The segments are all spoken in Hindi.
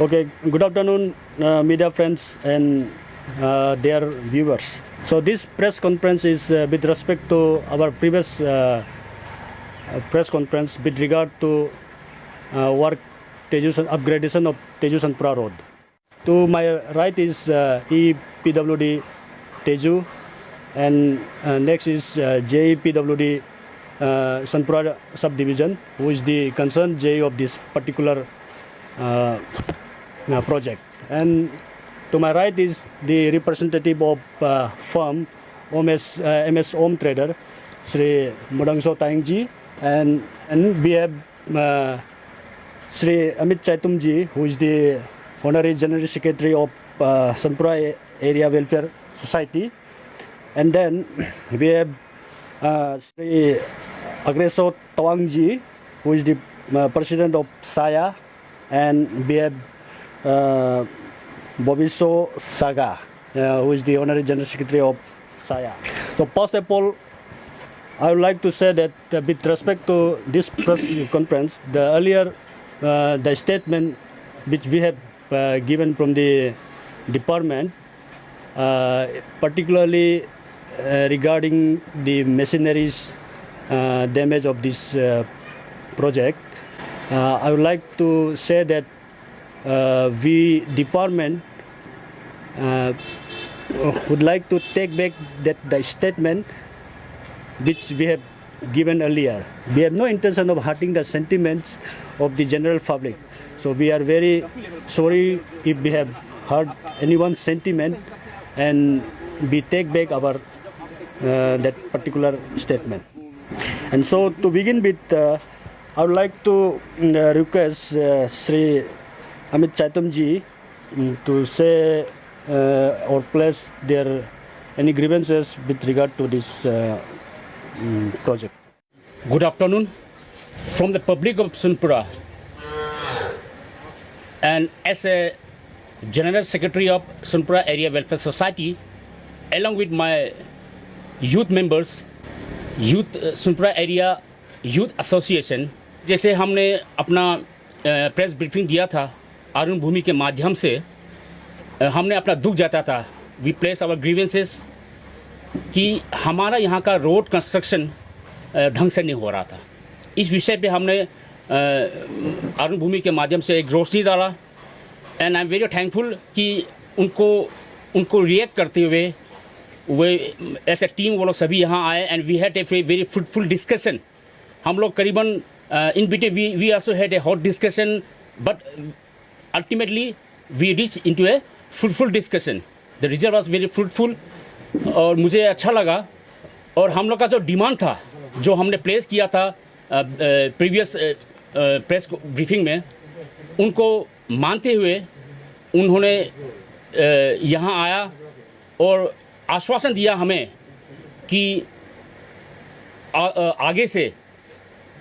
Okay, good afternoon, media friends and their viewers. So this press conference is with respect to our previous press conference with regard to work Teju upgradation of Teju Sanpura Road. To my right is EPWD Teju, and next is JEPWD Sanpura subdivision, who is the concerned JE of this particular project. And to my right is the representative of firm MS Om Trader, Sri Mudangso Taingji, and we have Sri Amit Chaitumji, who is the Honorary General Secretary of Sanpura Area Welfare Society. And then we have Sri Agreso Tawangji, who is the President of SAYA, and we have Bobiso Saga, who is the Honorary General Secretary of SAYA. So first of all, I would like to say that with respect to this press conference, the earlier the statement which we have given from the department, particularly regarding the machineries damage of this project, I would like to say that we department would like to take back the statement which we have given earlier. We have no intention of hurting the sentiments of the general public. So we are very sorry if we have hurt anyone's sentiment, and we take back our that particular statement. And so to begin with, I would like to request Sri Amit Chaitumji to say or place their any grievances with regard to this project. Good afternoon from the public of Sanpura, and as a General Secretary of Sanpura Area Welfare Society, along with my youth members, Sanpura Area Youth Association, जैसे हमने अपना प्रेस ब्रीफिंग दिया था अरुण भूमि के माध्यम से, हमने अपना दुख जताया था, वी प्लेस आवर ग्रीवेंसेस कि हमारा यहाँ का रोड कंस्ट्रक्शन ढंग से नहीं हो रहा था। इस विषय पे हमने अरुण भूमि के माध्यम से एक रोशनी डाला, and I am very thankful कि उनको रिएक्ट करते हुए वे एज ए टीम वो लोग सभी यहाँ आए, and we had a very fruitful discussion. हम लोग करीबन in between we also had a hot discussion, but ultimately we reached into a fruitful discussion. The result was very fruitful और मुझे अच्छा लगा। और हम लोग का जो डिमांड था, जो हमने प्लेस किया था प्रीवियस प्रेस ब्रीफिंग में, उनको मानते हुए उन्होंने यहाँ आया और आश्वासन दिया हमें कि आगे से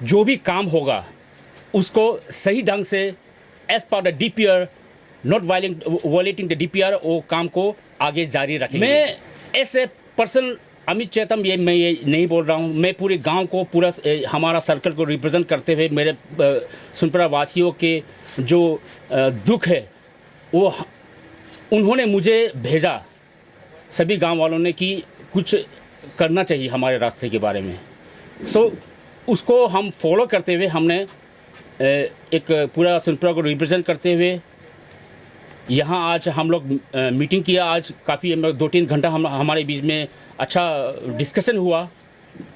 जो भी काम होगा उसको सही ढंग से as per the DPR, not violating the DPR, वो काम को आगे जारी रखेंगे। मैं ऐसे पर्सन अमित चैतम मैं ये नहीं बोल रहा हूँ, मैं पूरे गांव को, पूरा हमारा सर्कल को रिप्रेजेंट करते हुए मेरे सुनपुरा वासियों के जो दुख है वो उन्होंने मुझे भेजा, सभी गांव वालों ने, कि कुछ करना चाहिए हमारे रास्ते के बारे में। सो उसको हम फॉलो करते हुए हमने एक पूरा सुनपुरा को रिप्रेजेंट करते हुए यहाँ आज हम लोग मीटिंग किया। आज काफ़ी 2-3 घंटा हमारे बीच में अच्छा डिस्कशन हुआ,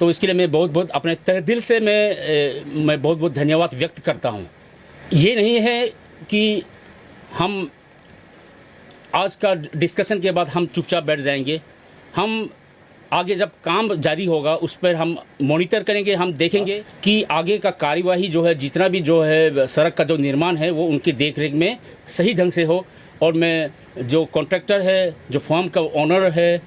तो इसके लिए मैं बहुत अपने तहे दिल से मैं बहुत धन्यवाद व्यक्त करता हूँ। ये नहीं है कि हम आज का डिस्कशन के बाद हम चुपचाप बैठ जाएंगे। हम आगे जब काम जारी होगा उस पर हम मॉनिटर करेंगे, हम देखेंगे कि आगे का कार्यवाही जो है, जितना भी जो है सड़क का जो निर्माण है वो उनकी देखरेख में सही ढंग से हो। और मैं जो कॉन्ट्रैक्टर है, जो फर्म का ओनर है,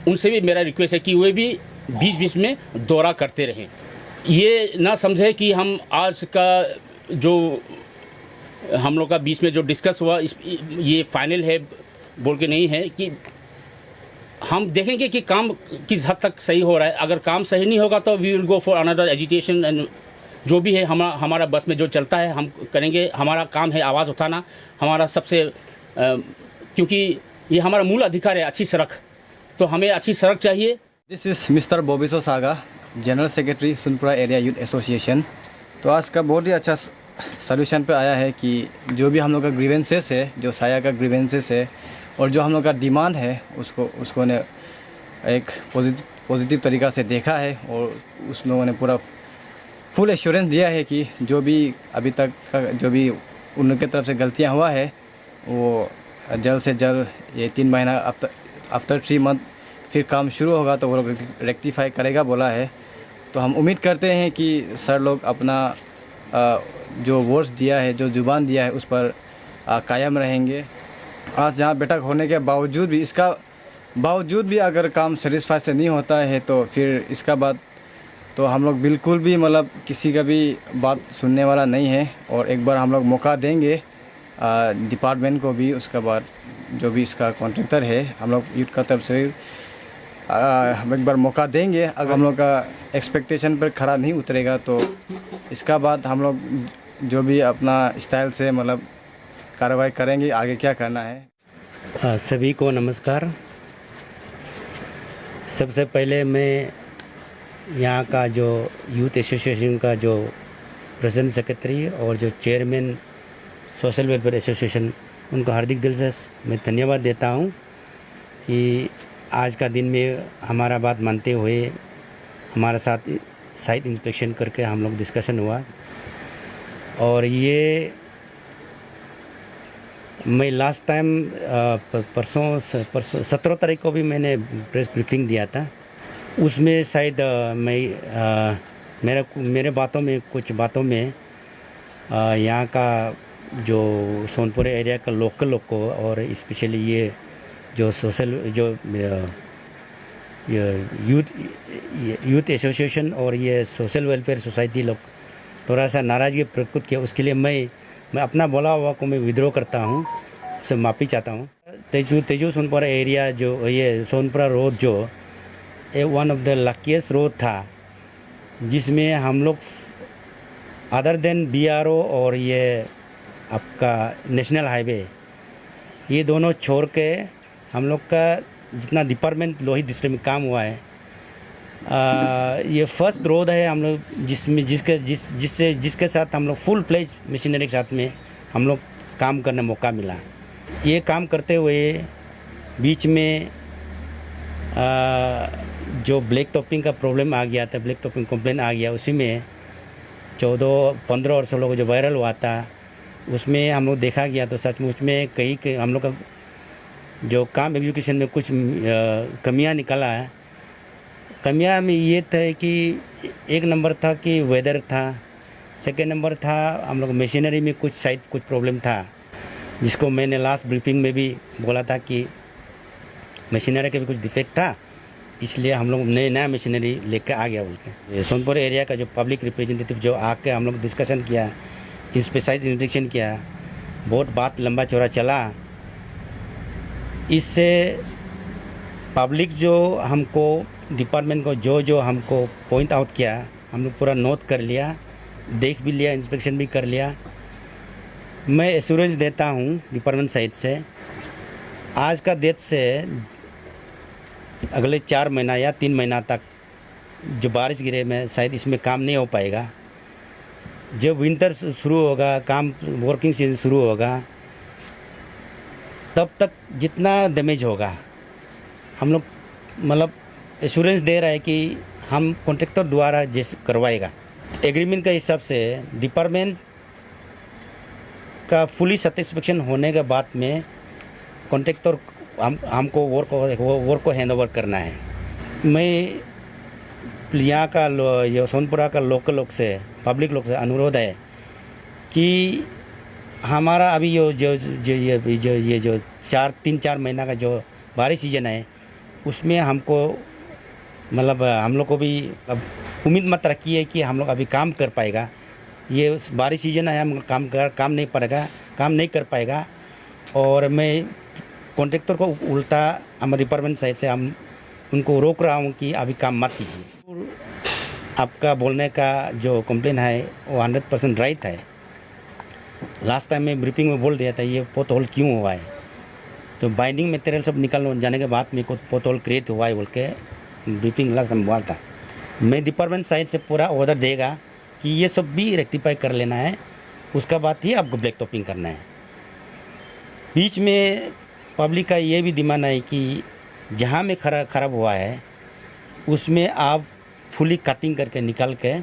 उनसे भी मेरा रिक्वेस्ट है कि वे भी बीच में दौरा करते रहें। ये ना समझे कि हम आज का जो हम लोग का बीच में जो डिस्कस हुआ ये फाइनल है बोल के नहीं है, कि हम देखेंगे कि काम किस हद तक सही हो रहा है। अगर काम सही नहीं होगा तो we will go for another agitation and जो भी है हमारा बस में जो चलता है हम करेंगे। हमारा काम है आवाज़ उठाना, हमारा सबसे क्योंकि ये हमारा मूल अधिकार है अच्छी सड़क, तो हमें अच्छी सड़क चाहिए। This is mister Bobiso Saga, general secretary Sunpura area youth association. तो आज का बहुत ही अच्छा सॉल्यूशन पे आया है कि जो भी हम लोग का ग्रीवेंसेस है, जो साया का ग्रीवेंसेस है और जो हम लोग का डिमांड है, उसको ने एक पॉजिटिव तरीक़ा से देखा है और उस लोगों ने पूरा फुल एश्योरेंस दिया है कि जो भी अभी तक का जो भी उनके तरफ से गलतियां हुआ है वो जल्द से जल्द ये 3 महीना आफ्टर 3 मंथ फिर काम शुरू होगा तो वो लोग रेक्टिफाई करेगा बोला है। तो हम उम्मीद करते हैं कि सर लोग अपना जो वर्ड्स दिया है, जो जुबान दिया है, उस पर कायम रहेंगे। आज जहाँ बैठक होने के बावजूद भी अगर काम सेटिस्फाई से नहीं होता है तो फिर इसका बाद तो हम लोग बिल्कुल भी मतलब किसी का भी बात सुनने वाला नहीं है और एक बार हम लोग मौका देंगे डिपार्टमेंट को भी। उसके बाद जो भी इसका कॉन्ट्रैक्टर है, हम लोग यूथ का तरफ से हम एक बार मौका देंगे। अगर हम लोग का एक्सपेक्टेशन पर खरा नहीं उतरेगा तो इसका बाद हम लोग जो भी अपना स्टाइल से मतलब कार्रवाई करेंगे, आगे क्या करना है। सभी को नमस्कार। सबसे पहले मैं यहाँ का जो यूथ एसोसिएशन का जो प्रेसिडेंट सेक्रेटरी और जो चेयरमैन सोशल वेलफेयर एसोसिएशन, उनको हार्दिक दिल से मैं धन्यवाद देता हूँ कि आज का दिन में हमारा बात मानते हुए हमारे साथ साइट इंस्पेक्शन करके हम लोग डिस्कशन हुआ। और ये मैं लास्ट टाइम परसों 17 तारीख को भी मैंने प्रेस ब्रीफिंग दिया था। उसमें शायद मेरे बातों में कुछ बातों में यहाँ का जो सोनपुर एरिया का लोकल लोग को और स्पेशली ये जो सोशल जो यूथ एसोसिएशन और ये सोशल वेलफेयर सोसाइटी लोग थोड़ा सा नाराज़गी प्रकट किया। उसके लिए मैं अपना बोला हुआ को मैं विद्रोह करता हूँ, उससे माफ़ी चाहता हूँ। तेजू सोनपुरा एरिया जो ये सोनपुरा रोड जो one of the luckiest road था जिसमें हम लोग अदर देन BRO और ये आपका नेशनल हाईवे, ये दोनों छोड़ के हम लोग का जितना डिपार्टमेंट लोहित डिस्ट्रिक्ट में काम हुआ है, ये फर्स्ट रोड है हम लोग जिसके साथ हम लोग फुल फ्लेज मशीनरी के साथ में हम लोग काम करने मौका मिला। ये काम करते हुए बीच में जो ब्लैक टॉपिंग का प्रॉब्लम आ गया था, ब्लैक टॉपिंग कंप्लेन आ गया, उसी में 14-15 और 16 को जो वायरल हुआ था उसमें हम लोग देखा गया तो सचमुच में कई हम लोग का जो काम एग्जीक्यूशन में कुछ कमियां निकला है। कमियां में ये था कि एक नंबर था कि वेदर था, सेकेंड नंबर था हम लोग मशीनरी में कुछ प्रॉब्लम था, जिसको मैंने लास्ट ब्रीफिंग में भी बोला था कि मशीनरी का भी कुछ डिफेक्ट था, इसलिए हम लोग नया मशीनरी लेकर आ गया बोल के। सोनपुर एरिया का जो पब्लिक रिप्रेजेंटेटिव जो आके हम लोग डिस्कशन किया, इंस्पेसाइज इंस्पेक्शन किया, बहुत बात लंबा चौड़ा चला। इससे पब्लिक जो हमको डिपार्टमेंट को जो हमको पॉइंट आउट किया हम लोग पूरा नोट कर लिया, देख भी लिया, इंस्पेक्शन भी कर लिया। मैं एश्योरेंस देता हूँ डिपार्टमेंट साइड से आज का डेट से अगले 4 महीना या 3 महीना तक जो बारिश गिरे में शायद इसमें काम नहीं हो पाएगा। जब विंटर शुरू होगा, काम वर्किंग सीजन शुरू होगा, तब तक जितना डैमेज होगा हम लोग मतलब एश्योरेंस दे रहा है कि हम कॉन्ट्रैक्टर द्वारा जैसे करवाएगा। एग्रीमेंट के हिसाब से डिपार्टमेंट का फुली सेटिस्फेक्शन होने के बाद में कॉन्ट्रैक्टर हमको वर्क को हैंड ओवर करना है। मैं यहाँ का ये सोनपुरा का लोकल लोग से, पब्लिक लोग से अनुरोध है कि हमारा अभी ये जो 3-4 महीना का जो बारिश सीजन है उसमें हमको मतलब हम लोग को भी अब उम्मीद मत रखिए कि हम लोग अभी काम कर पाएगा। ये बारिश सीजन है, हम काम नहीं कर पाएगा। और मैं कॉन्ट्रैक्टर को उल्टा हमारे डिपार्टमेंट साइड से हम उनको रोक रहा हूँ कि अभी काम मत कीजिए। आपका बोलने का जो कंप्लेन है वो 100% राइट है। लास्ट टाइम मैं ब्रीफिंग में बोल दिया था ये पोथ होल क्यों हुआ है, तो बाइंडिंग मटेरियल सब निकल जाने के बाद मेरे को पोथ होल क्रिएट हुआ है बोल के ब्रीफिंग लास्ट टाइम हुआ था। मैं डिपार्टमेंट साइड से पूरा ऑर्डर देगा कि ये सब भी रेक्टिफाई कर लेना है, उसका बाद ही आपको ब्लैक टॉपिंग करना है। बीच में पब्लिक का ये भी डिमांड है कि जहाँ में ख़राब हुआ है उसमें आप फुली कटिंग करके निकाल के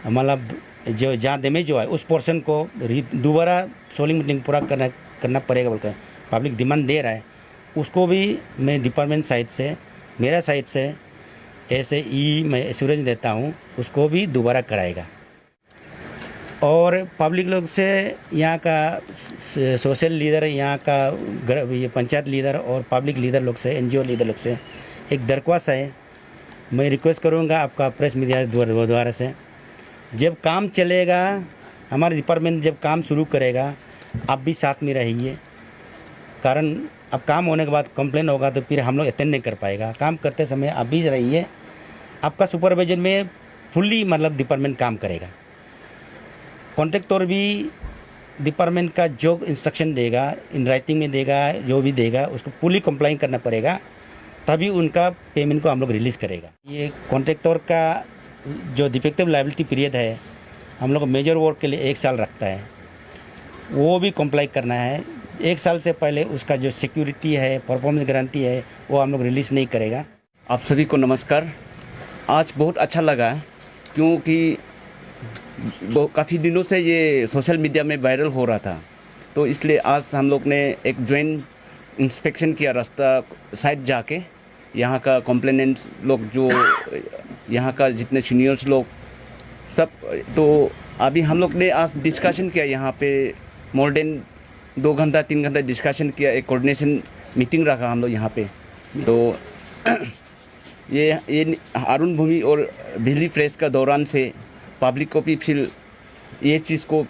मतलब जो जहाँ डैमेज हुआ है उस पोर्शन को दोबारा सोलिंग मीटिंग पूरा करना पड़ेगा बोलकर पब्लिक डिमांड दे रहा है। उसको भी मैं डिपार्टमेंट साइड से मेरा साइड से ऐसे मैं एश्योरेंस देता हूँ, उसको भी दोबारा कराएगा। और पब्लिक लोग से यहाँ का सोशल लीडर, यहाँ का ये पंचायत लीडर और पब्लिक लीडर लोग से, NGO लीडर लोग से एक दरख्वास्त है। मैं रिक्वेस्ट करूँगा आपका प्रेस मीडिया द्वारा से, जब काम चलेगा हमारे डिपार्टमेंट जब काम शुरू करेगा आप भी साथ में रहिए, कारण अब काम होने के बाद कंप्लेन होगा तो फिर हम लोग अटेंड नहीं कर पाएगा। काम करते समय आप भी रहिए, आपका सुपरविजन में फुल्ली मतलब डिपार्टमेंट काम करेगा। कॉन्ट्रैक्टर भी डिपार्टमेंट का जो इंस्ट्रक्शन देगा इन राइटिंग में देगा, जो भी देगा उसको फुली कंप्लाई करना पड़ेगा, तभी उनका पेमेंट को हम लोग रिलीज़ करेगा। ये कॉन्ट्रैक्टर का जो डिफेक्टिव लायबिलिटी पीरियड है हम लोग मेजर वर्क के लिए 1 साल रखता है, वो भी कंप्लाई करना है। 1 साल से पहले उसका जो सिक्योरिटी है, परफॉर्मेंस गारंटी है, वो हम लोग रिलीज़ नहीं करेगा। आप सभी को नमस्कार। आज बहुत अच्छा लगा क्योंकि काफ़ी दिनों से ये सोशल मीडिया में वायरल हो रहा था, तो इसलिए आज हम लोग ने एक जॉइंट इंस्पेक्शन किया रास्ता साइड जाके। यहाँ का कंप्लेनेंट्स लोग, जो यहाँ का जितने सीनियर्स लोग सब, तो अभी हम लोग ने आज डिस्कशन किया यहाँ पे मोर देन 2 घंटा 3 घंटा डिस्कशन किया। एक कोऑर्डिनेशन मीटिंग रखा हम लोग यहाँ पे। तो ये अरुण भूमि और बिजली फ्रेश का दौरान से पब्लिक को भी फिर ये चीज़ को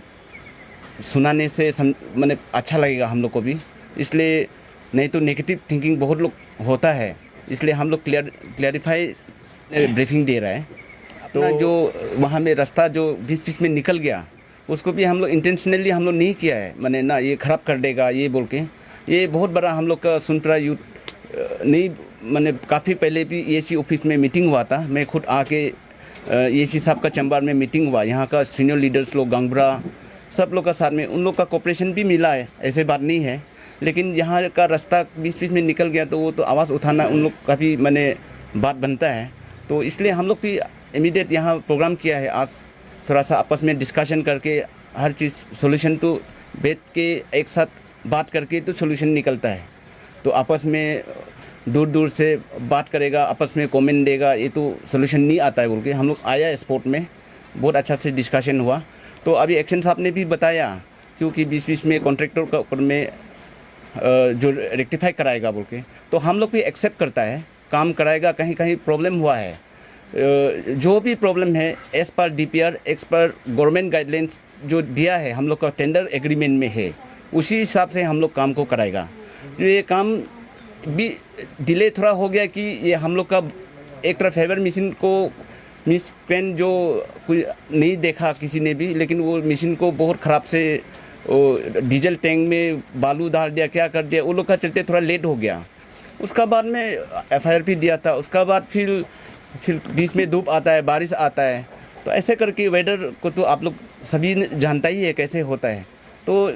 सुनाने से मैंने अच्छा लगेगा हम लोग को भी। इसलिए नहीं तो नेगेटिव थिंकिंग बहुत लोग होता है, इसलिए हम लोग क्लियरिफाई ब्रीफिंग दे रहा है। तो जो वहाँ में रास्ता जो बीच में निकल गया उसको भी हम लोग इंटेंशनली हम लोग नहीं किया है, मैंने ना ये ख़राब कर देगा ये बोल के। ये बहुत बड़ा हम लोग का सुनपुरा यूथ नहीं, मैंने काफ़ी पहले भी EAC ऑफिस में मीटिंग हुआ था। मैं खुद आके EAC साहब का चैम्बर में मीटिंग हुआ, यहाँ का सीनियर लीडर्स लोग गांगबरा सब लोग का साथ में, उन लोग का कोऑपरेशन भी मिला है, ऐसे बात नहीं है। लेकिन यहाँ का रास्ता बीच में निकल गया तो वो तो आवाज़ उठाना उन लोग का भी मैंने बात बनता है। तो इसलिए हम लोग भी इमीडिएट यहाँ प्रोग्राम किया है। आज थोड़ा सा आपस में डिस्कशन करके हर चीज़ सोल्यूशन तो बैठ के एक साथ बात करके तो सोल्यूशन निकलता है। तो आपस में दूर दूर से बात करेगा, आपस में कमेंट देगा, ये तो सोल्यूशन नहीं आता है बोल के हम लोग आया स्पोर्ट में, बहुत अच्छा से डिस्कशन हुआ। तो अभी एक्शन साहब ने भी बताया क्योंकि बीच में कॉन्ट्रैक्टर का ऊपर में जो रेक्टिफाई कराएगा बोल के, तो हम लोग भी एक्सेप्ट करता है, काम कराएगा। कहीं कहीं प्रॉब्लम हुआ है, जो भी प्रॉब्लम है as per DPR as per government guidelines जो दिया है हम लोग का टेंडर एग्रीमेंट में है, उसी हिसाब से हम लोग काम को कराएगा। तो ये काम भी डिले थोड़ा हो गया कि ये हम लोग का एक तरफ फेवर मशीन को मिसक्रेन जो कोई नहीं देखा किसी ने भी, लेकिन वो मशीन को बहुत ख़राब से डीजल टैंक में बालू डाल दिया, क्या कर दिया, वो लोग का चलते थोड़ा लेट हो गया। उसका बाद में FIR भी दिया था। उसका बाद फिर बीच में धूप आता है, बारिश आता है, तो ऐसे करके वेदर को तो आप लोग सभी जानता ही है कैसे होता है। तो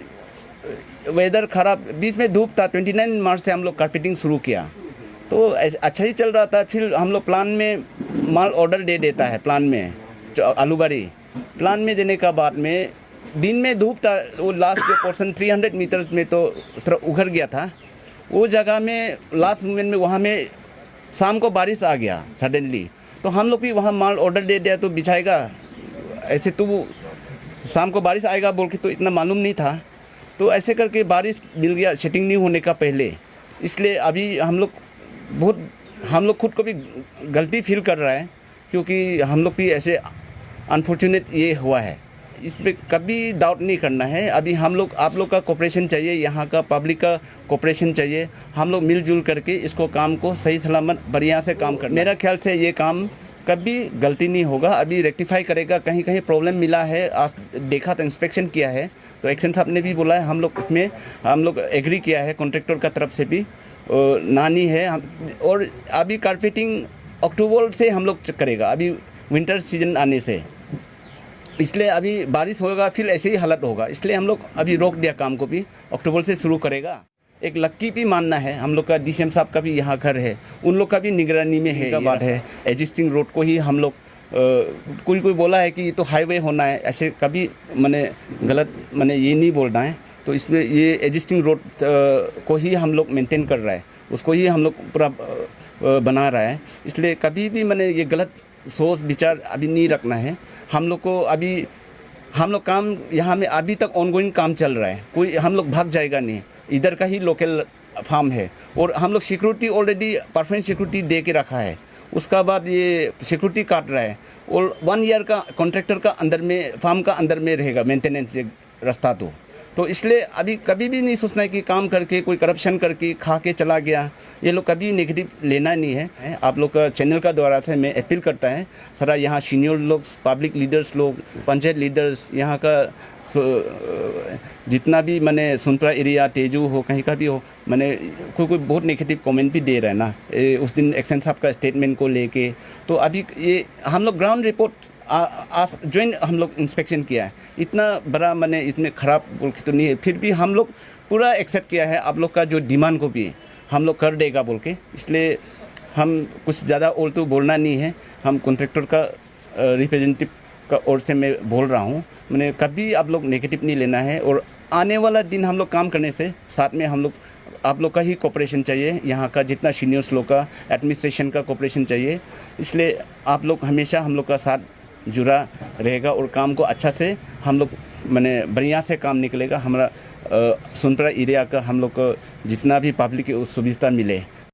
वेदर ख़राब, बीच में धूप था, 29 मार्च से हम लोग कारपेटिंग शुरू किया, तो अच्छा ही चल रहा था। फिर हम लोग प्लान में माल ऑर्डर दे देता है, प्लान में आलूबारी प्लान में देने का बाद में दिन में धूप था, वो लास्ट जो पोर्सन 300 मीटर्स में तो थोड़ा उघर गया था, वो जगह में लास्ट मोमेंट में वहाँ में शाम को बारिश आ गया सडनली, तो हम लोग भी वहाँ माल ऑर्डर दे दिया तो बिछाएगा। ऐसे तो वो शाम को बारिश आएगा बोल के तो इतना मालूम नहीं था, तो ऐसे करके बारिश मिल गया सेटिंग नहीं होने का पहले। इसलिए अभी हम लोग खुद को भी गलती फील कर रहा है क्योंकि हम लोग भी ऐसे अनफॉर्चुनेट ये हुआ है। इस पर कभी डाउट नहीं करना है। अभी हम लोग आप लोग का कोऑपरेशन चाहिए, यहाँ का पब्लिक का कोऑपरेशन चाहिए। हम लोग मिलजुल करके इसको काम को सही सलामत बढ़िया से काम कर, मेरा ख्याल से ये काम कभी गलती नहीं होगा, अभी रेक्टिफाई करेगा। कहीं कहीं प्रॉब्लम मिला है, आज देखा तो इंस्पेक्शन किया है, तो एक्शन साहब ने भी बोला है, हम लोग एग्री किया है कॉन्ट्रैक्टर का तरफ से भी, नानी है और अभी कारपेटिंग अक्टूबर से हम लोग करेगा, अभी विंटर सीजन आने से, इसलिए अभी बारिश होगा फिर ऐसे ही हालत होगा, इसलिए हम लोग अभी रोक दिया काम को भी, अक्टूबर से शुरू करेगा। एक लक्की भी मानना है, हम लोग का डीसीएम साहब का भी यहाँ घर है, उन लोग का भी निगरानी में है, बात है एग्जिस्टिंग रोड को ही हम लोग कोई बोला है कि ये तो हाईवे होना है, ऐसे कभी मैंने गलत मैंने ये नहीं बोलना है। तो इसमें ये एग्जिस्टिंग रोड को ही हम लोग मेंटेन कर रहा है, उसको ही हम लोग पूरा बना रहा है, इसलिए कभी भी मैंने ये गलत सोच विचार अभी नहीं रखना है। हम लोग को अभी हम लोग काम यहाँ में अभी तक ऑनगोइंग काम चल रहा है, कोई हम लोग भाग जाएगा नहीं, इधर का ही लोकल फार्म है और हम लोग सिक्योरिटी ऑलरेडी परफेक्ट सिक्योरिटी दे के रखा है। उसका बाद ये सिक्योरिटी काट रहा है और 1 ईयर का कॉन्ट्रैक्टर का अंदर में फार्म का अंदर में रहेगा मेंटेनेंस रास्ता। तो इसलिए अभी कभी भी नहीं सोचना है कि काम करके कोई करप्शन करके खा के चला गया, ये लोग कभी नेगेटिव लेना नहीं है। आप लोग का चैनल का द्वारा से मैं अपील करता है, सारा यहाँ सीनियर लोग, पब्लिक लीडर्स लोग, पंचायत लीडर्स, यहाँ का जितना भी मैंने सुनपुरा एरिया तेजू हो कहीं का भी हो, मैंने कोई बहुत नेगेटिव कमेंट भी दे रहा है ना उस दिन एक्शन साहब का स्टेटमेंट को लेके। तो अभी ये हम लोग ग्राउंड रिपोर्ट आज ज्वाइन हम लोग इंस्पेक्शन किया है, इतना बड़ा मैंने इतने ख़राब बोल के तो नहीं है, फिर भी हम लोग पूरा एक्सेप्ट किया है आप लोग का जो डिमांड को भी हम लोग कर देगा बोल के, इसलिए हम कुछ ज़्यादा और तो बोलना नहीं है। हम कॉन्ट्रैक्टर का रिप्रेजेंटेटिव का ओर से मैं बोल रहा हूँ, मैंने कभी आप लोग नेगेटिव नहीं लेना है और आने वाला दिन हम लोग काम करने से साथ में हम लोग आप लोग का ही कोऑपरेशन चाहिए, यहाँ का जितना सीनियर्स लोग का एडमिनिस्ट्रेशन का कोऑपरेशन चाहिए, इसलिए आप लोग हमेशा हम लोग का साथ जुड़ा रहेगा और काम को अच्छा से हम लोग मैंने बढ़िया से काम निकलेगा। हमारा सुनपुरा एरिया का हम लोग को जितना भी पब्लिक सुविधा मिले